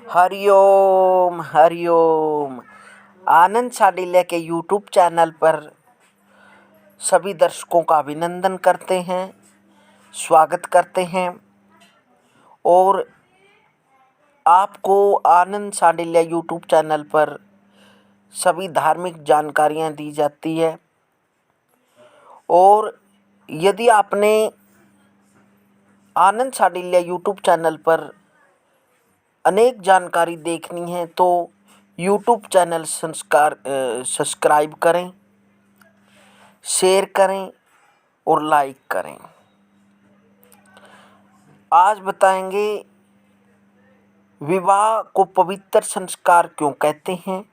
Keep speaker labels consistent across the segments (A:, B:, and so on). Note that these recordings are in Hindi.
A: हरिओम हरिओम। आनंद साडिल्या के यूट्यूब चैनल पर सभी दर्शकों का अभिनंदन करते हैं, स्वागत करते हैं। और आपको आनंद साडिल्या यूट्यूब चैनल पर सभी धार्मिक जानकारियाँ दी जाती है। और यदि आपने आनंद साडिल्या यूट्यूब चैनल पर अनेक जानकारी देखनी है तो यूट्यूब चैनल सब्सक्राइब करें, शेयर करें और लाइक करें। आज बताएंगे विवाह को पवित्र संस्कार क्यों कहते हैं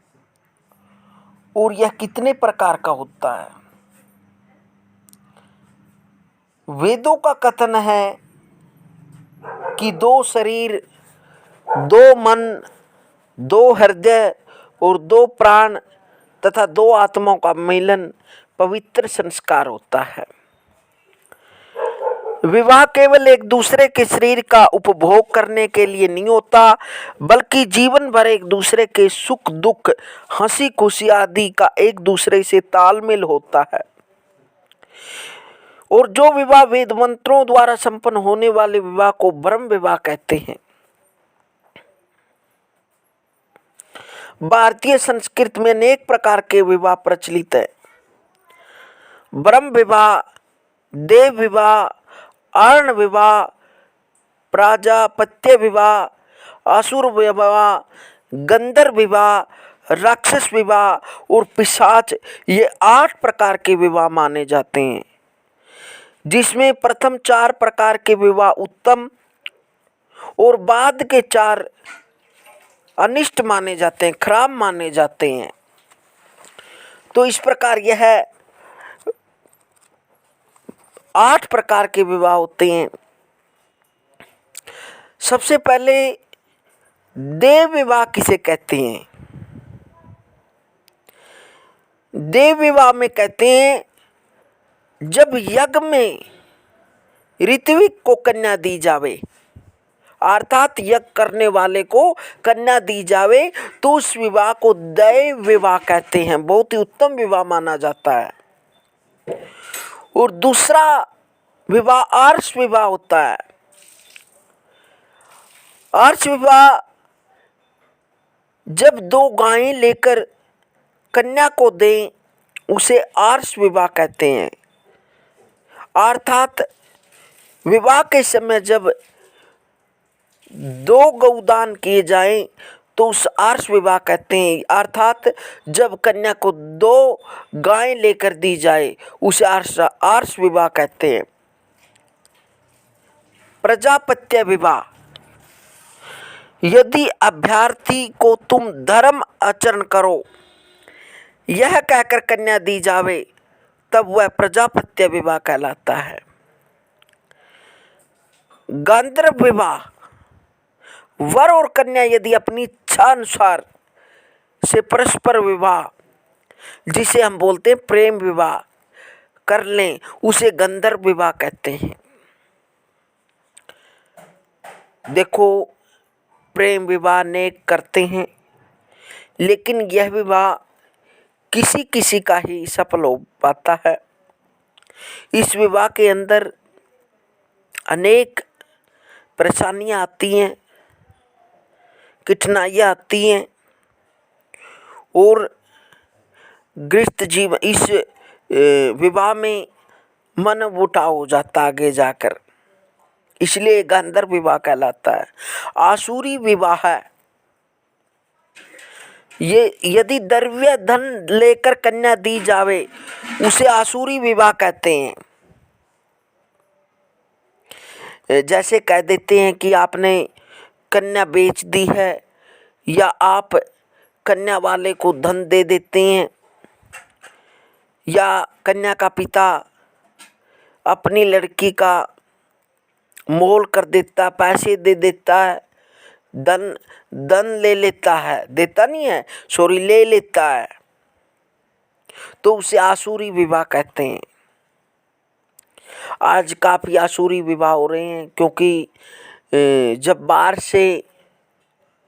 A: और यह कितने प्रकार का होता है। वेदों का कथन है कि दो शरीर, दो मन, दो हृदय और दो प्राण तथा दो आत्माओं का मिलन पवित्र संस्कार होता है। विवाह केवल एक दूसरे के शरीर का उपभोग करने के लिए नहीं होता, बल्कि जीवन भर एक दूसरे के सुख दुख, हंसी खुशी आदि का एक दूसरे से तालमेल होता है। और जो विवाह वेद मंत्रों द्वारा संपन्न होने वाले विवाह को ब्रह्म विवाह कहते हैं। भारतीय संस्कृति में अनेक प्रकार के विवाह प्रचलित है। ब्रह्म विवाह, देव विवाह, अर्ण विवाह, प्राजापत्य विवाह, असुर विवाह, गंधर्व विवाह, राक्षस विवाह और पिशाच, ये 8 प्रकार के विवाह माने जाते हैं, जिसमें प्रथम 4 प्रकार के विवाह उत्तम और बाद के 4 अनिष्ट माने जाते हैं, खराब माने जाते हैं। तो इस प्रकार यह 8 प्रकार के विवाह होते हैं। सबसे पहले देव विवाह किसे कहते हैं। देव विवाह में कहते हैं जब यज्ञ में ऋत्विक को कन्या दी जावे, अर्थात यज्ञ करने वाले को कन्या दी जावे, तो उस विवाह को देव विवाह कहते हैं। बहुत ही उत्तम विवाह माना जाता है। और दूसरा विवाह आर्ष विवाह होता है। आर्ष विवाह जब 2 गायें लेकर कन्या को दें, उसे आर्ष विवाह कहते हैं। अर्थात विवाह के समय जब 2 गौदान किए जाएं तो उस आर्ष विवाह कहते हैं। अर्थात जब कन्या को 2 गायें लेकर दी जाए उसे आर्ष विवाह कहते हैं। प्रजापत्य विवाह, यदि अभ्यर्थी को तुम धर्म आचरण करो यह कहकर कन्या दी जावे तब वह प्रजापत्य विवाह कहलाता है। गंधर्व विवाह, वर और कन्या यदि अपनी इच्छा अनुसार से परस्पर विवाह, जिसे हम बोलते हैं प्रेम विवाह, कर लें उसे गंधर्व विवाह कहते हैं। देखो, प्रेम विवाह नेक करते हैं, लेकिन यह विवाह किसी किसी का ही सफल हो पाता है। इस विवाह के अंदर अनेक परेशानियां आती हैं, कठिनाइयाँ आती हैं और गृहस्थ जीवन, इस विवाह में मन उठाव हो जाता आगे जाकर, इसलिए गंधर्व विवाह कहलाता है। आसुरी विवाह है, ये यदि द्रव्य धन लेकर कन्या दी जावे उसे आसुरी विवाह कहते हैं। जैसे कह देते हैं कि आपने कन्या बेच दी है, या आप कन्या वाले को धन दे देते हैं, या कन्या का पिता अपनी लड़की का मोल कर देता, पैसे दे देता है, धन ले लेता है, देता नहीं है, सॉरी ले लेता है, तो उसे आसुरी विवाह कहते हैं। आज काफ़ी आसुरी विवाह हो रहे हैं, क्योंकि जब बाहर से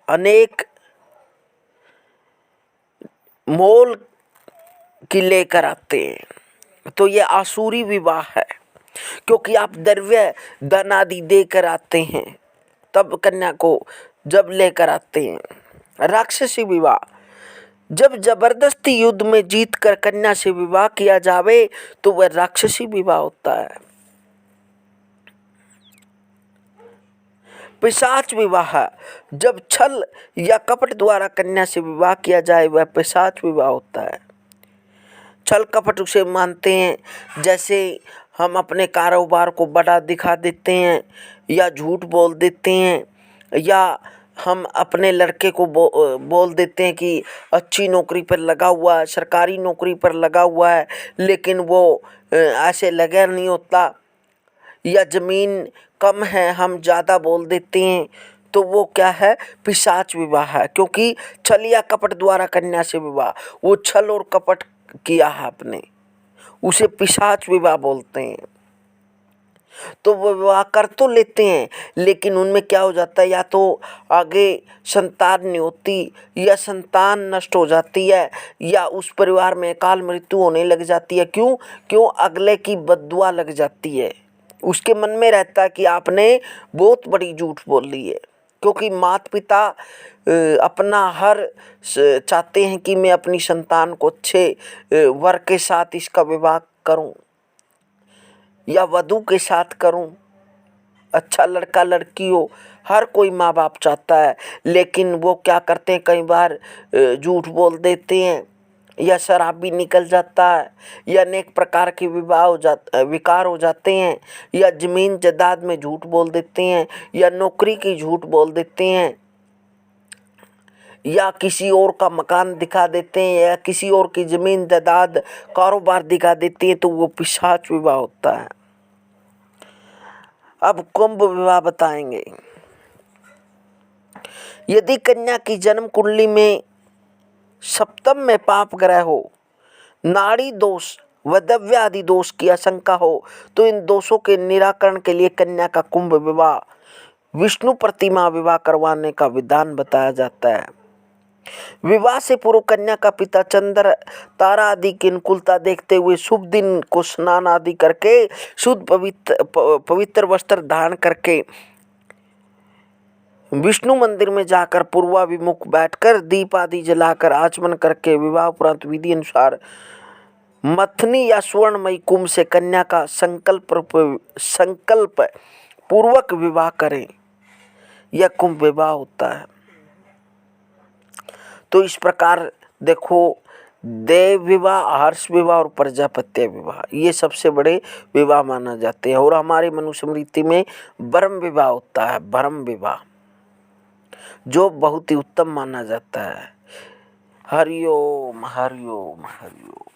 A: अनेक मोल की लेकर आते हैं, तो ये आसुरी विवाह है, क्योंकि आप द्रव्य धन आदि देकर आते हैं तब कन्या को जब लेकर आते हैं। राक्षसी विवाह, जब जबरदस्ती युद्ध में जीत कर कन्या से विवाह किया जावे तो वह राक्षसी विवाह होता है। पिशाच विवाह, जब छल या कपट द्वारा कन्या से विवाह किया जाए वह पिशाच विवाह होता है। छल कपट उसे मानते हैं जैसे हम अपने कारोबार को बड़ा दिखा देते हैं या झूठ बोल देते हैं, या हम अपने लड़के को बोल देते हैं कि अच्छी नौकरी पर लगा हुआ है, सरकारी नौकरी पर लगा हुआ है, लेकिन वो ऐसे लगा नहीं होता, या ज़मीन कम है हम ज़्यादा बोल देते हैं, तो वो क्या है, पिशाच विवाह है। क्योंकि छल या कपट द्वारा कन्या से विवाह, वो छल और कपट किया है आपने, उसे पिशाच विवाह बोलते हैं। तो वो विवाह कर तो लेते हैं, लेकिन उनमें क्या हो जाता है, या तो आगे संतान नहीं होती, या संतान नष्ट हो जाती है, या उस परिवार में अकाल मृत्यु होने लग जाती है। क्यों अगले की बद्दुआ लग जाती है, उसके मन में रहता है कि आपने बहुत बड़ी झूठ बोल ली है। क्योंकि माता पिता अपना हर चाहते हैं कि मैं अपनी संतान को अच्छे वर के साथ इसका विवाह करूं या वधू के साथ करूं, अच्छा लड़का लड़की हो, हर कोई माँ बाप चाहता है, लेकिन वो क्या करते हैं, कई बार झूठ बोल देते हैं, या शराब भी निकल जाता है, या अनेक प्रकार के विकार हो जाते हैं, या जमीन जायदाद में झूठ बोल देते हैं, या नौकरी की झूठ बोल देते हैं, या किसी और का मकान दिखा देते हैं, या किसी और की जमीन जायदाद कारोबार दिखा देते हैं, तो वो पिशाच विवाह होता है। अब कुंभ विवाह बताएंगे। यदि कन्या की जन्म कुंडली में सप्तम में पाप ग्रह हो, नाड़ी दोष, वैधव्य आदि दोष की आशंका हो, तो इन दोषों के निराकरण के लिए कन्या का कुंभ विवाह, विष्णु प्रतिमा विवाह करवाने का विधान बताया जाता है। विवाह से पूर्व कन्या का पिता चंद्र तारा आदि की अनुकूलता देखते हुए शुभ दिन को स्नान आदि करके शुद्ध पवित्र वस्त्र धारण करके विष्णु मंदिर में जाकर पूर्वाभिमुख बैठकर दीप आदि जलाकर आचमन करके विवाह उपरांत विधि अनुसार मथनी या सुवर्णमयी कुंभ से कन्या का संकल्प पूर्वक विवाह करें, यह कुंभ विवाह होता है। तो इस प्रकार देखो, देव विवाह, हर्ष विवाह और प्रजापत्य विवाह ये सबसे बड़े विवाह माना जाते हैं। और हमारी मनुस्मृति में ब्रह्म विवाह होता है, ब्रह्म विवाह, जो बहुत ही उत्तम माना जाता है। हरिओम हरिओम हरिओम।